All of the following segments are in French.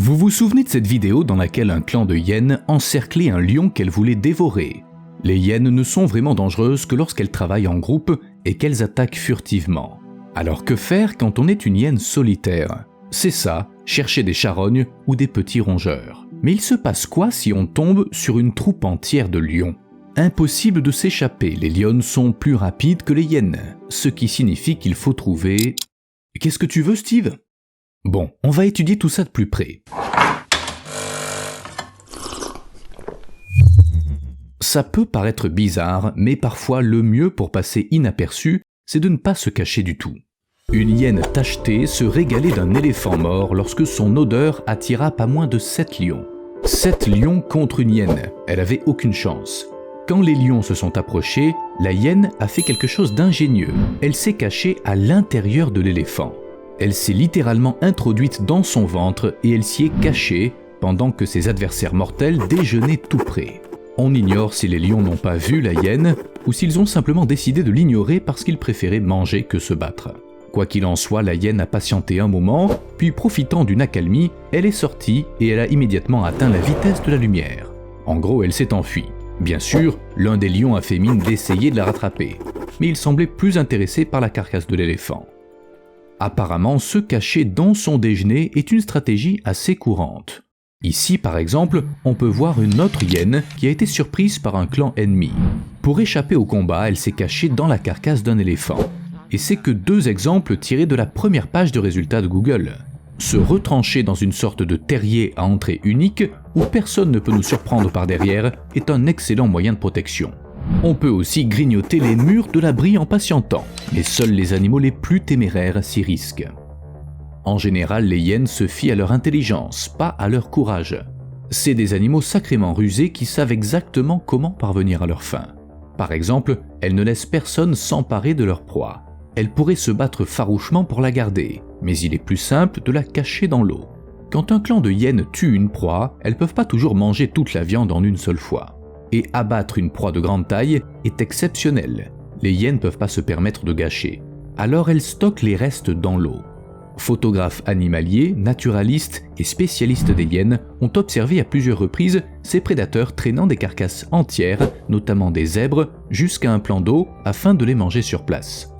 Vous vous souvenez de cette vidéo dans laquelle un clan de hyènes encerclait un lion qu'elle voulait dévorer? Les hyènes ne sont vraiment dangereuses que lorsqu'elles travaillent en groupe et qu'elles attaquent furtivement. Alors que faire quand on est une hyène solitaire? C'est ça, chercher des charognes ou des petits rongeurs. Mais il se passe quoi si on tombe sur une troupe entière de lions? Impossible de s'échapper, les lionnes sont plus rapides que les hyènes, ce qui signifie qu'il faut trouver... Qu'est-ce que tu veux, Steve? Bon, on va étudier tout ça de plus près. Ça peut paraître bizarre, mais parfois le mieux pour passer inaperçu, c'est de ne pas se cacher du tout. Une hyène tachetée se régalait d'un éléphant mort lorsque son odeur attira pas moins de 7 lions. 7 lions contre une hyène, elle avait aucune chance. Quand les lions se sont approchés, la hyène a fait quelque chose d'ingénieux. Elle s'est cachée à l'intérieur de l'éléphant. Elle s'est littéralement introduite dans son ventre et elle s'y est cachée pendant que ses adversaires mortels déjeunaient tout près. On ignore si les lions n'ont pas vu la hyène ou s'ils ont simplement décidé de l'ignorer parce qu'ils préféraient manger que se battre. Quoi qu'il en soit, la hyène a patienté un moment, puis profitant d'une accalmie, elle est sortie et elle a immédiatement atteint la vitesse de la lumière. En gros, elle s'est enfuie. Bien sûr, l'un des lions a fait mine d'essayer de la rattraper, mais il semblait plus intéressé par la carcasse de l'éléphant. Apparemment, se cacher dans son déjeuner est une stratégie assez courante. Ici, par exemple, on peut voir une autre hyène qui a été surprise par un clan ennemi. Pour échapper au combat, elle s'est cachée dans la carcasse d'un éléphant. Et c'est que 2 exemples tirés de la première page de résultats de Google. Se retrancher dans une sorte de terrier à entrée unique, où personne ne peut nous surprendre par derrière, est un excellent moyen de protection. On peut aussi grignoter les murs de l'abri en patientant, mais seuls les animaux les plus téméraires s'y risquent. En général, les hyènes se fient à leur intelligence, pas à leur courage. C'est des animaux sacrément rusés qui savent exactement comment parvenir à leur fin. Par exemple, elles ne laissent personne s'emparer de leur proie. Elles pourraient se battre farouchement pour la garder, mais il est plus simple de la cacher dans l'eau. Quand un clan de hyènes tue une proie, elles peuvent pas toujours manger toute la viande en une seule fois. Et abattre une proie de grande taille est exceptionnel. Les hyènes peuvent pas se permettre de gâcher. Alors elles stockent les restes dans l'eau. Photographes animaliers, naturalistes et spécialistes des hyènes ont observé à plusieurs reprises ces prédateurs traînant des carcasses entières, notamment des zèbres, jusqu'à un plan d'eau afin de les manger sur place.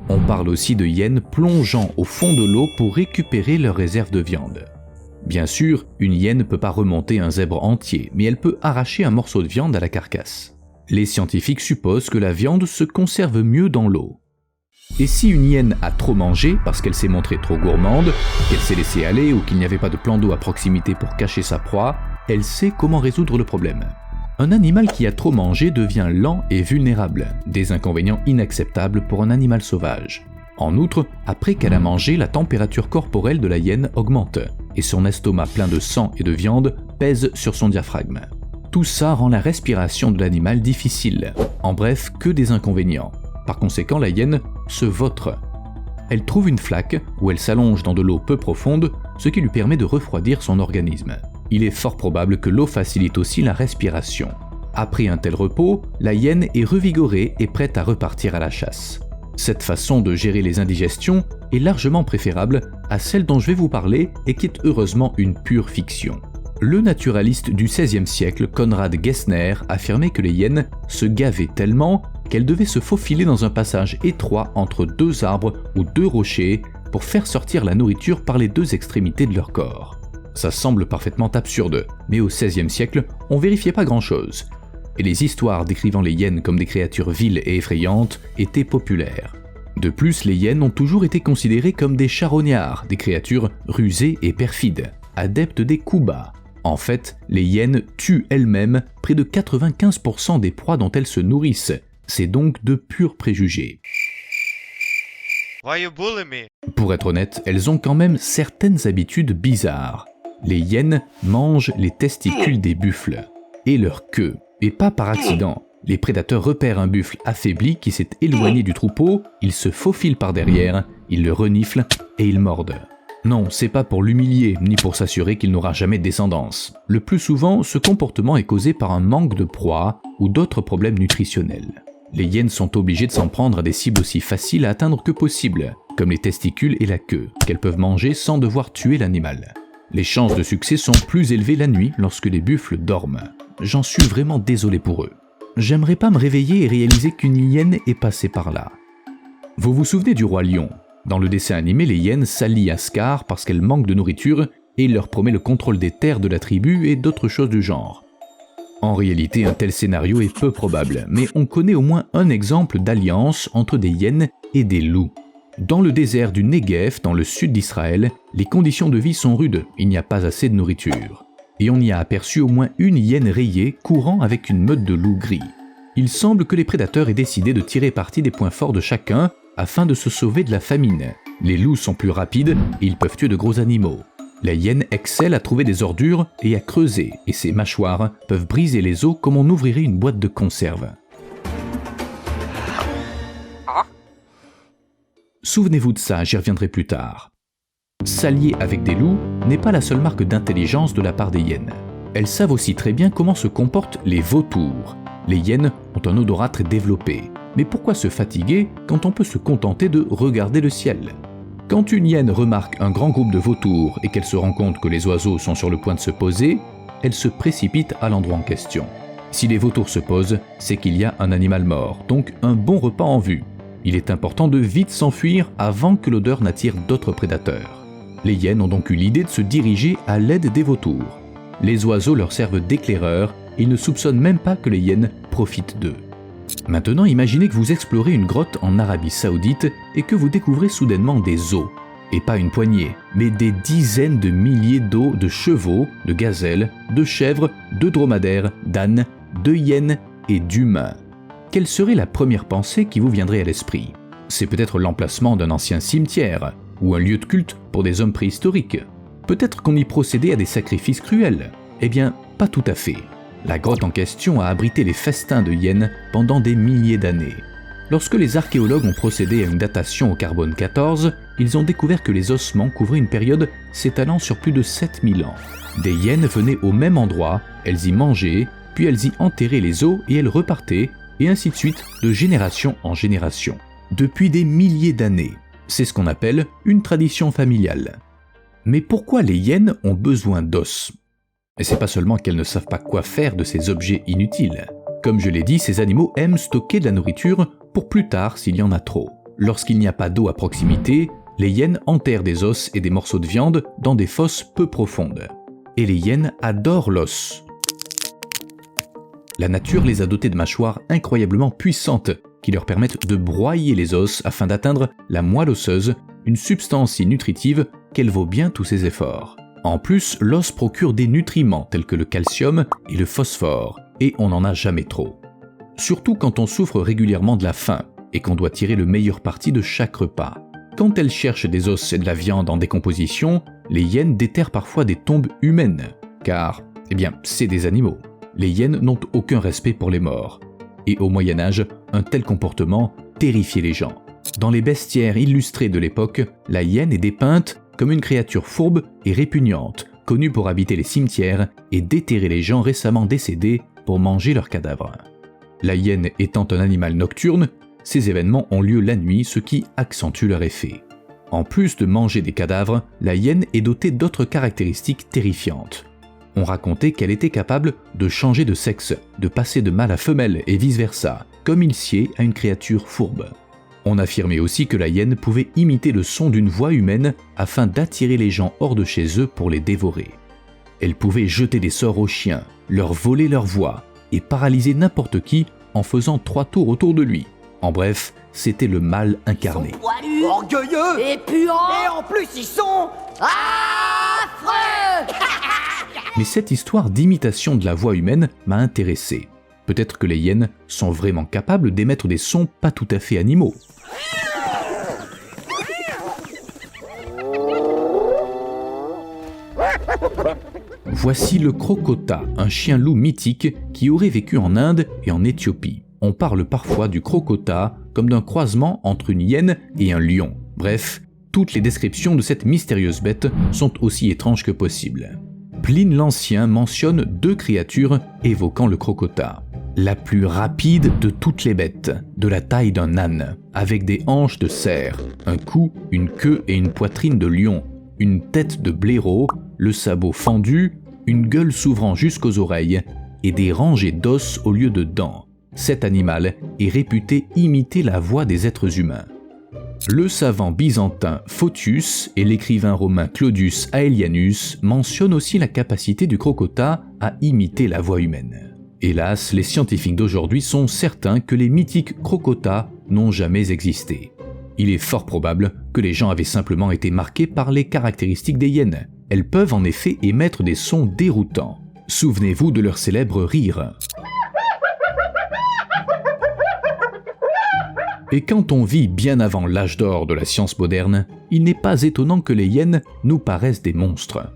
On parle aussi de hyènes plongeant au fond de l'eau pour récupérer leurs réserves de viande. Bien sûr, une hyène ne peut pas remonter un zèbre entier, mais elle peut arracher un morceau de viande à la carcasse. Les scientifiques supposent que la viande se conserve mieux dans l'eau. Et si une hyène a trop mangé parce qu'elle s'est montrée trop gourmande, qu'elle s'est laissée aller ou qu'il n'y avait pas de plan d'eau à proximité pour cacher sa proie, elle sait comment résoudre le problème. Un animal qui a trop mangé devient lent et vulnérable, des inconvénients inacceptables pour un animal sauvage. En outre, après qu'elle a mangé, la température corporelle de la hyène augmente, et son estomac plein de sang et de viande pèse sur son diaphragme. Tout ça rend la respiration de l'animal difficile. En bref, que des inconvénients. Par conséquent, la hyène se vautre. Elle trouve une flaque où elle s'allonge dans de l'eau peu profonde, ce qui lui permet de refroidir son organisme. Il est fort probable que l'eau facilite aussi la respiration. Après un tel repos, la hyène est revigorée et prête à repartir à la chasse. Cette façon de gérer les indigestions est largement préférable à celle dont je vais vous parler et qui est heureusement une pure fiction. Le naturaliste du XVIe siècle, Conrad Gessner, affirmait que les hyènes se gavaient tellement qu'elles devaient se faufiler dans un passage étroit entre 2 arbres ou 2 rochers pour faire sortir la nourriture par les 2 extrémités de leur corps. Ça semble parfaitement absurde, mais au XVIe siècle, on vérifiait pas grand-chose. Et les histoires décrivant les hyènes comme des créatures viles et effrayantes étaient populaires. De plus, les hyènes ont toujours été considérées comme des charognards, des créatures rusées et perfides, adeptes des coups bas. En fait, les hyènes tuent elles-mêmes près de 95% des proies dont elles se nourrissent. C'est donc de purs préjugés. Why you bully me? Pour être honnête, elles ont quand même certaines habitudes bizarres. Les hyènes mangent les testicules des buffles et leur queue, et pas par accident. Les prédateurs repèrent un buffle affaibli qui s'est éloigné du troupeau, ils se faufilent par derrière, ils le reniflent et ils mordent. Non, c'est pas pour l'humilier, ni pour s'assurer qu'il n'aura jamais de descendance. Le plus souvent, ce comportement est causé par un manque de proie ou d'autres problèmes nutritionnels. Les hyènes sont obligées de s'en prendre à des cibles aussi faciles à atteindre que possible, comme les testicules et la queue, qu'elles peuvent manger sans devoir tuer l'animal. Les chances de succès sont plus élevées la nuit lorsque les buffles dorment. J'en suis vraiment désolé pour eux. J'aimerais pas me réveiller et réaliser qu'une hyène est passée par là. Vous vous souvenez du roi lion? Dans le dessin animé, les hyènes s'allient à Scar parce qu'elles manquent de nourriture et il leur promet le contrôle des terres de la tribu et d'autres choses du genre. En réalité, un tel scénario est peu probable, mais on connaît au moins un exemple d'alliance entre des hyènes et des loups. Dans le désert du Negev, dans le sud d'Israël, les conditions de vie sont rudes, il n'y a pas assez de nourriture. Et on y a aperçu au moins une hyène rayée courant avec une meute de loups gris. Il semble que les prédateurs aient décidé de tirer parti des points forts de chacun afin de se sauver de la famine. Les loups sont plus rapides et ils peuvent tuer de gros animaux. La hyène excelle à trouver des ordures et à creuser, et ses mâchoires peuvent briser les os comme on ouvrirait une boîte de conserve. Souvenez-vous de ça, j'y reviendrai plus tard. S'allier avec des loups n'est pas la seule marque d'intelligence de la part des hyènes. Elles savent aussi très bien comment se comportent les vautours. Les hyènes ont un odorat très développé. Mais pourquoi se fatiguer quand on peut se contenter de regarder le ciel? Quand une hyène remarque un grand groupe de vautours et qu'elle se rend compte que les oiseaux sont sur le point de se poser, elle se précipite à l'endroit en question. Si les vautours se posent, c'est qu'il y a un animal mort, donc un bon repas en vue. Il est important de vite s'enfuir avant que l'odeur n'attire d'autres prédateurs. Les hyènes ont donc eu l'idée de se diriger à l'aide des vautours. Les oiseaux leur servent d'éclaireurs et ils ne soupçonnent même pas que les hyènes profitent d'eux. Maintenant, imaginez que vous explorez une grotte en Arabie Saoudite et que vous découvrez soudainement des os. Et pas une poignée, mais des dizaines de milliers d'os de chevaux, de gazelles, de chèvres, de dromadaires, d'ânes, de hyènes et d'humains. Quelle serait la première pensée qui vous viendrait à l'esprit? C'est peut-être l'emplacement d'un ancien cimetière, ou un lieu de culte pour des hommes préhistoriques. Peut-être qu'on y procédait à des sacrifices cruels. Eh bien, pas tout à fait. La grotte en question a abrité les festins de hyènes pendant des milliers d'années. Lorsque les archéologues ont procédé à une datation au carbone 14, ils ont découvert que les ossements couvraient une période s'étalant sur plus de 7000 ans. Des hyènes venaient au même endroit, elles y mangeaient, puis elles y enterraient les os et elles repartaient, et ainsi de suite, de génération en génération. Depuis des milliers d'années. C'est ce qu'on appelle une tradition familiale. Mais pourquoi les hyènes ont besoin d'os? Et c'est pas seulement qu'elles ne savent pas quoi faire de ces objets inutiles. Comme je l'ai dit, ces animaux aiment stocker de la nourriture pour plus tard s'il y en a trop. Lorsqu'il n'y a pas d'eau à proximité, les hyènes enterrent des os et des morceaux de viande dans des fosses peu profondes. Et les hyènes adorent l'os. La nature les a dotés de mâchoires incroyablement puissantes qui leur permettent de broyer les os afin d'atteindre la moelle osseuse, une substance si nutritive qu'elle vaut bien tous ses efforts. En plus, l'os procure des nutriments tels que le calcium et le phosphore, et on n'en a jamais trop. Surtout quand on souffre régulièrement de la faim et qu'on doit tirer le meilleur parti de chaque repas. Quand elles cherchent des os et de la viande en décomposition, les hyènes déterrent parfois des tombes humaines, car, c'est des animaux. Les hyènes n'ont aucun respect pour les morts. Et au Moyen-Âge, un tel comportement terrifiait les gens. Dans les bestiaires illustrés de l'époque, la hyène est dépeinte comme une créature fourbe et répugnante, connue pour habiter les cimetières et déterrer les gens récemment décédés pour manger leurs cadavres. La hyène étant un animal nocturne, ces événements ont lieu la nuit, ce qui accentue leur effet. En plus de manger des cadavres, la hyène est dotée d'autres caractéristiques terrifiantes. On racontait qu'elle était capable de changer de sexe, de passer de mâle à femelle et vice-versa, comme il sied à une créature fourbe. On affirmait aussi que la hyène pouvait imiter le son d'une voix humaine afin d'attirer les gens hors de chez eux pour les dévorer. Elle pouvait jeter des sorts aux chiens, leur voler leur voix et paralyser n'importe qui en faisant 3 tours autour de lui. En bref, c'était le mal incarné. Ils sont poilus, orgueilleux et puants, et en plus ils sont affreux. Mais cette histoire d'imitation de la voix humaine m'a intéressé. Peut-être que les hyènes sont vraiment capables d'émettre des sons pas tout à fait animaux. Voici le crocota, un chien-loup mythique qui aurait vécu en Inde et en Éthiopie. On parle parfois du crocota comme d'un croisement entre une hyène et un lion. Bref, toutes les descriptions de cette mystérieuse bête sont aussi étranges que possible. Pline l'Ancien mentionne 2 créatures évoquant le crocota. La plus rapide de toutes les bêtes, de la taille d'un âne, avec des hanches de cerf, un cou, une queue et une poitrine de lion, une tête de blaireau, le sabot fendu, une gueule s'ouvrant jusqu'aux oreilles et des rangées d'os au lieu de dents. Cet animal est réputé imiter la voix des êtres humains. Le savant byzantin Photius et l'écrivain romain Claudius Aelianus mentionnent aussi la capacité du crocota à imiter la voix humaine. Hélas, les scientifiques d'aujourd'hui sont certains que les mythiques crocotas n'ont jamais existé. Il est fort probable que les gens avaient simplement été marqués par les caractéristiques des hyènes. Elles peuvent en effet émettre des sons déroutants. Souvenez-vous de leur célèbre rire. Et quand on vit bien avant l'âge d'or de la science moderne, il n'est pas étonnant que les hyènes nous paraissent des monstres.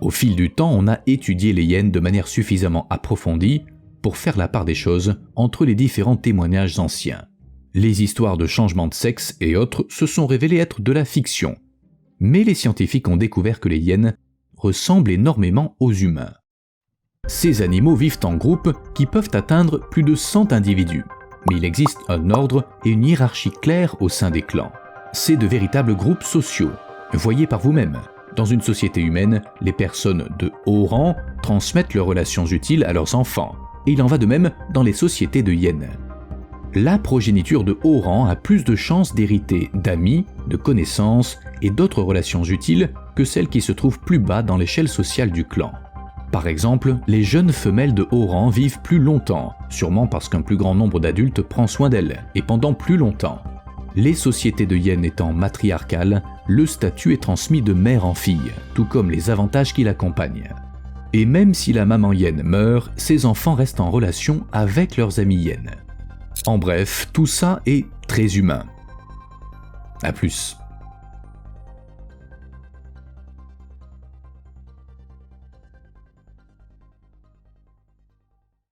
Au fil du temps, on a étudié les hyènes de manière suffisamment approfondie pour faire la part des choses entre les différents témoignages anciens. Les histoires de changement de sexe et autres se sont révélées être de la fiction. Mais les scientifiques ont découvert que les hyènes ressemblent énormément aux humains. Ces animaux vivent en groupes qui peuvent atteindre plus de 100 individus. Mais il existe un ordre et une hiérarchie claire au sein des clans. C'est de véritables groupes sociaux. Voyez par vous-même. Dans une société humaine, les personnes de haut rang transmettent leurs relations utiles à leurs enfants. Et il en va de même dans les sociétés de hyènes. La progéniture de haut rang a plus de chances d'hériter d'amis, de connaissances et d'autres relations utiles que celles qui se trouvent plus bas dans l'échelle sociale du clan. Par exemple, les jeunes femelles de haut rang vivent plus longtemps, sûrement parce qu'un plus grand nombre d'adultes prend soin d'elles, et pendant plus longtemps. Les sociétés de hyènes étant matriarcales, le statut est transmis de mère en fille, tout comme les avantages qui l'accompagnent. Et même si la maman hyène meurt, ses enfants restent en relation avec leurs amis hyènes. En bref, tout ça est très humain. À plus.